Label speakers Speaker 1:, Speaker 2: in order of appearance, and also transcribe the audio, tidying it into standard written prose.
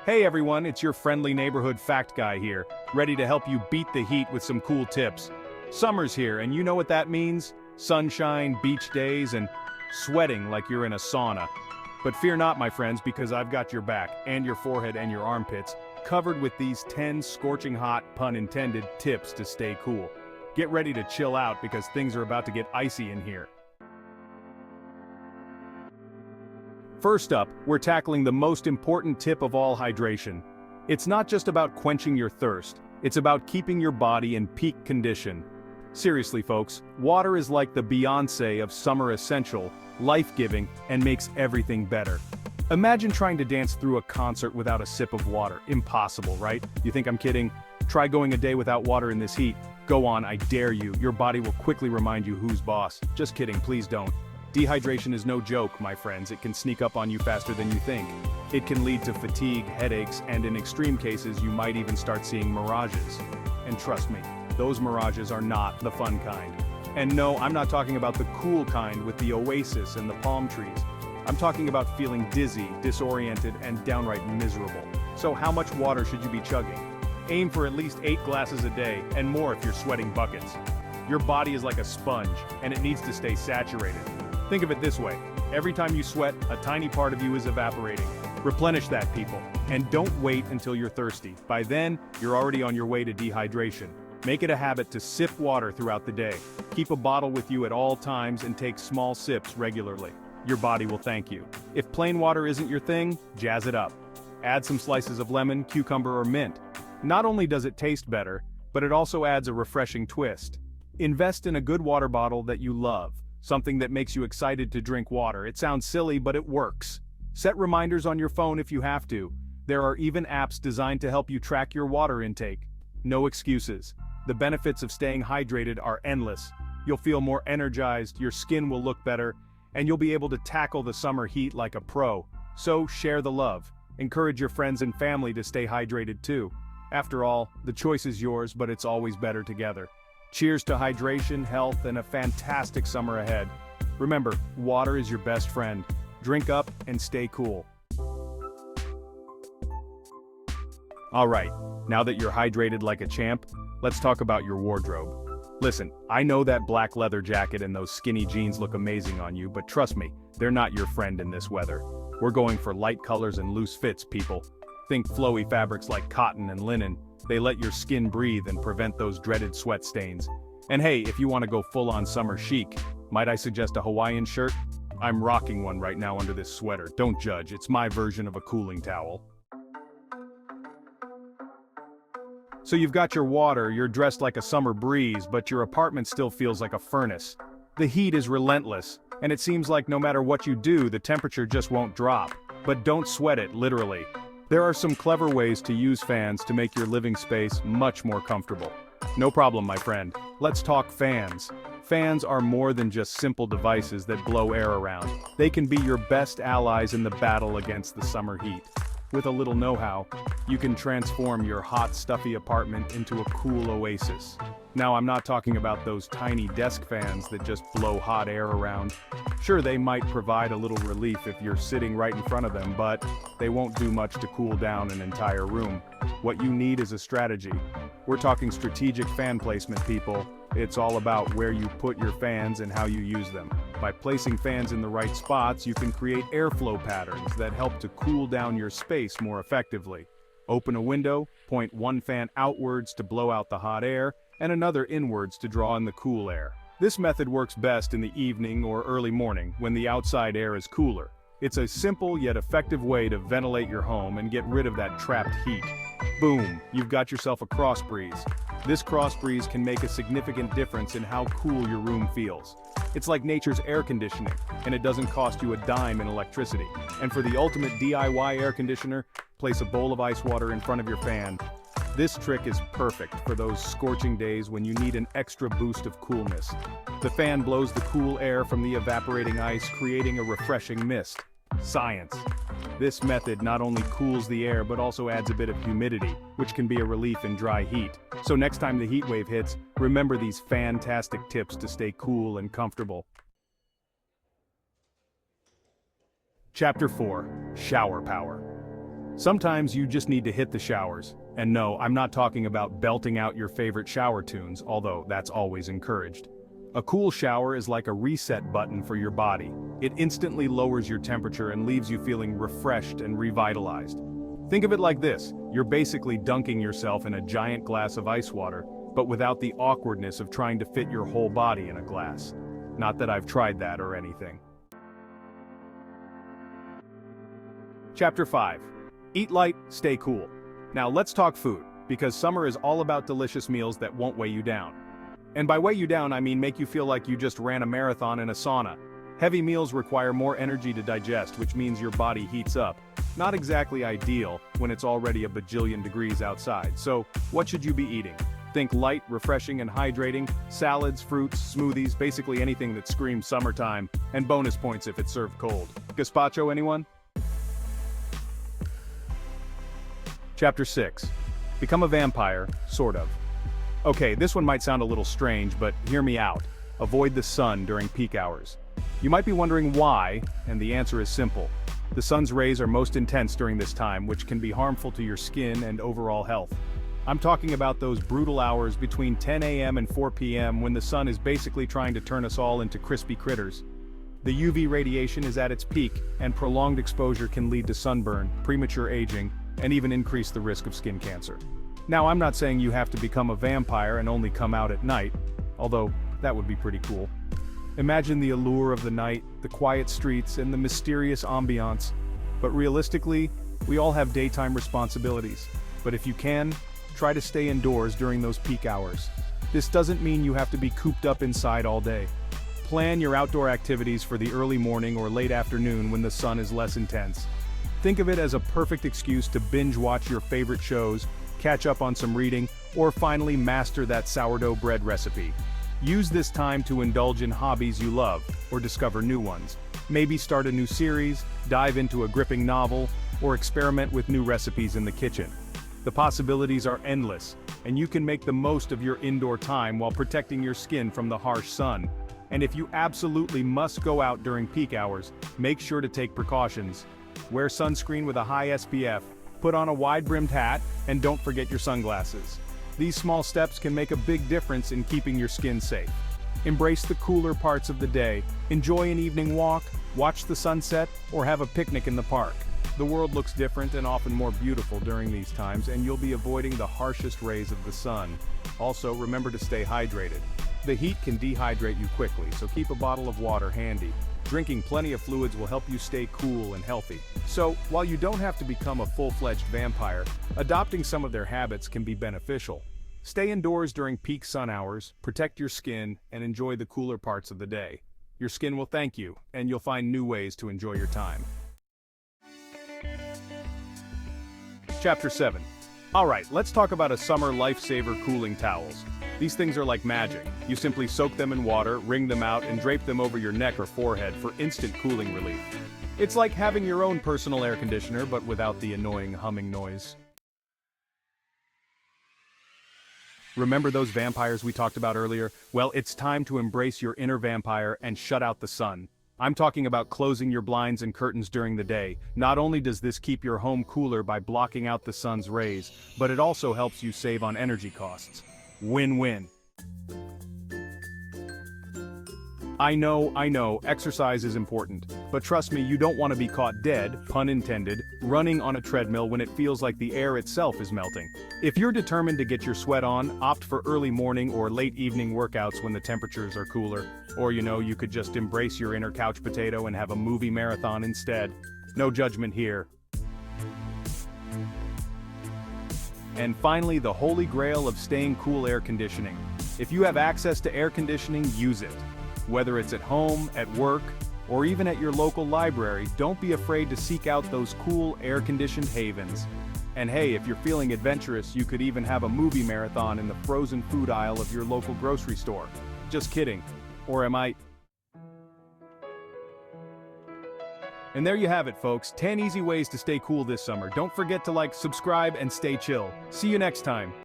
Speaker 1: Hey everyone, it's your friendly neighborhood fact guy here, ready to help you beat the heat with some cool tips. Summer's here, and you know what that means? Sunshine, beach days, and sweating like you're in a sauna. But fear not, my friends, because I've got your back, and your forehead and your armpits, covered with these 10 scorching hot, pun intended, tips to stay cool. Get ready to chill out because things are about to get icy in here. First up, we're tackling the most important tip of all: hydration. It's not just about quenching your thirst, it's about keeping your body in peak condition. Seriously folks, water is like the Beyoncé of summer essential, life-giving, and makes everything better. Imagine trying to dance through a concert without a sip of water. Impossible, right? You think I'm kidding? Try going a day without water in this heat. Go on, I dare you. Your body will quickly remind you who's boss. Just kidding, please don't. Dehydration is no joke, my friends. It can sneak up on you faster than you think. It can lead to fatigue, headaches, and in extreme cases, you might even start seeing mirages. And trust me, those mirages are not the fun kind. And no, I'm not talking about the cool kind with the oasis and the palm trees. I'm talking about feeling dizzy, disoriented, and downright miserable. So how much water should you be chugging? Aim for at least 8 glasses a day, and more if you're sweating buckets. Your body is like a sponge, and it needs to stay saturated. Think of it this way: every time you sweat, a tiny part of you is evaporating. Replenish that, people. And don't wait until you're thirsty. By then, you're already on your way to dehydration. Make it a habit to sip water throughout the day. Keep a bottle with you at all times and take small sips regularly. Your body will thank you. If plain water isn't your thing, jazz it up. Add some slices of lemon, cucumber, or mint. Not only does it taste better, but it also adds a refreshing twist. Invest in a good water bottle that you love. Something that makes you excited to drink water. It sounds silly, but it works. Set reminders on your phone if you have to. There are even apps designed to help you track your water intake. No excuses. The benefits of staying hydrated are endless. You'll feel more energized, your skin will look better, and you'll be able to tackle the summer heat like a pro. So share the love. Encourage your friends and family to stay hydrated too. After all, the choice is yours, but it's always better together. Cheers to hydration, health, and a fantastic summer ahead. Remember, water is your best friend. Drink up and stay cool. Alright, now that you're hydrated like a champ, let's talk about your wardrobe. Listen, I know that black leather jacket and those skinny jeans look amazing on you, but trust me, they're not your friend in this weather. We're going for light colors and loose fits, people. Think flowy fabrics like cotton and linen. They let your skin breathe and prevent those dreaded sweat stains. And hey, if you want to go full-on summer chic, might I suggest a Hawaiian shirt? I'm rocking one right now under this sweater. Don't judge, it's my version of a cooling towel. So you've got your water, you're dressed like a summer breeze, but your apartment still feels like a furnace. The heat is relentless, and it seems like no matter what you do, the temperature just won't drop. But don't sweat it, literally. There are some clever ways to use fans to make your living space much more comfortable. No problem, my friend. Let's talk fans. Fans are more than just simple devices that blow air around. They can be your best allies in the battle against the summer heat. With a little know-how, you can transform your hot, stuffy apartment into a cool oasis. Now, I'm not talking about those tiny desk fans that just blow hot air around. Sure, they might provide a little relief if you're sitting right in front of them, but they won't do much to cool down an entire room. What you need is a strategy. We're talking strategic fan placement, people. It's all about where you put your fans and how you use them. By placing fans in the right spots, you can create airflow patterns that help to cool down your space more effectively. Open a window, point one fan outwards to blow out the hot air, and another inwards to draw in the cool air. This method works best in the evening or early morning when the outside air is cooler. It's a simple yet effective way to ventilate your home and get rid of that trapped heat. Boom, you've got yourself a cross breeze. This cross breeze can make a significant difference in how cool your room feels. It's like nature's air conditioning, and it doesn't cost you a dime in electricity. And for the ultimate DIY air conditioner, place a bowl of ice water in front of your fan. This trick is perfect for those scorching days when you need an extra boost of coolness. The fan blows the cool air from the evaporating ice, creating a refreshing mist. Science. This method not only cools the air but also adds a bit of humidity, which can be a relief in dry heat. So next time the heat wave hits, remember these fantastic tips to stay cool and comfortable. Chapter 4. Shower Power. Sometimes you just need to hit the showers. And no, I'm not talking about belting out your favorite shower tunes, although that's always encouraged. A cool shower is like a reset button for your body. It instantly lowers your temperature and leaves you feeling refreshed and revitalized. Think of it like this: you're basically dunking yourself in a giant glass of ice water, but without the awkwardness of trying to fit your whole body in a glass. Not that I've tried that or anything. Chapter 5. Eat light, stay cool. Now let's talk food, because summer is all about delicious meals that won't weigh you down. And by weigh you down, I mean make you feel like you just ran a marathon in a sauna. Heavy meals require more energy to digest, which means your body heats up. Not exactly ideal when it's already a bajillion degrees outside. So, what should you be eating? Think light, refreshing, and hydrating, salads, fruits, smoothies, basically anything that screams summertime, and bonus points if it's served cold. Gazpacho, anyone? Chapter 6. Become a vampire, sort of. Okay, this one might sound a little strange, but hear me out. Avoid the sun during peak hours. You might be wondering why, and the answer is simple. The sun's rays are most intense during this time, which can be harmful to your skin and overall health. I'm talking about those brutal hours between 10 a.m. and 4 p.m. when the sun is basically trying to turn us all into crispy critters. The UV radiation is at its peak, and prolonged exposure can lead to sunburn, premature aging, and even increase the risk of skin cancer. Now, I'm not saying you have to become a vampire and only come out at night, although that would be pretty cool. Imagine the allure of the night, the quiet streets, and the mysterious ambiance. But realistically, we all have daytime responsibilities. But if you can, try to stay indoors during those peak hours. This doesn't mean you have to be cooped up inside all day. Plan your outdoor activities for the early morning or late afternoon when the sun is less intense. Think of it as a perfect excuse to binge watch your favorite shows, catch up on some reading, or finally master that sourdough bread recipe. Use this time to indulge in hobbies you love, or discover new ones. Maybe start a new series, dive into a gripping novel, or experiment with new recipes in the kitchen. The possibilities are endless, and you can make the most of your indoor time while protecting your skin from the harsh sun. And if you absolutely must go out during peak hours, make sure to take precautions. Wear sunscreen with a high SPF, put on a wide-brimmed hat, and don't forget your sunglasses. These small steps can make a big difference in keeping your skin safe. Embrace the cooler parts of the day, enjoy an evening walk, watch the sunset, or have a picnic in the park. The world looks different and often more beautiful during these times, and you'll be avoiding the harshest rays of the sun. Also, remember to stay hydrated. The heat can dehydrate you quickly, so keep a bottle of water handy. Drinking plenty of fluids will help you stay cool and healthy. So, while you don't have to become a full-fledged vampire, adopting some of their habits can be beneficial. Stay indoors during peak sun hours, protect your skin, and enjoy the cooler parts of the day. Your skin will thank you, and you'll find new ways to enjoy your time. Chapter 7. Alright, let's talk about a summer lifesaver cooling towels. These things are like magic. You simply soak them in water, wring them out, and drape them over your neck or forehead for instant cooling relief. It's like having your own personal air conditioner, but without the annoying humming noise. Remember those vampires we talked about earlier? Well, it's time to embrace your inner vampire and shut out the sun. I'm talking about closing your blinds and curtains during the day. Not only does this keep your home cooler by blocking out the sun's rays, but it also helps you save on energy costs. Win-win. I know, exercise is important. But trust me, you don't want to be caught dead, pun intended, running on a treadmill when it feels like the air itself is melting. If you're determined to get your sweat on, opt for early morning or late evening workouts when the temperatures are cooler. Or you could just embrace your inner couch potato and have a movie marathon instead. No judgment here. And finally, the holy grail of staying cool: air conditioning. If you have access to air conditioning, use it. Whether it's at home, at work, or even at your local library, don't be afraid to seek out those cool, air-conditioned havens. And hey, if you're feeling adventurous, you could even have a movie marathon in the frozen food aisle of your local grocery store. Just kidding. Or am I? And there you have it, folks. 10 easy ways to stay cool this summer. Don't forget to like, subscribe, and stay chill. See you next time.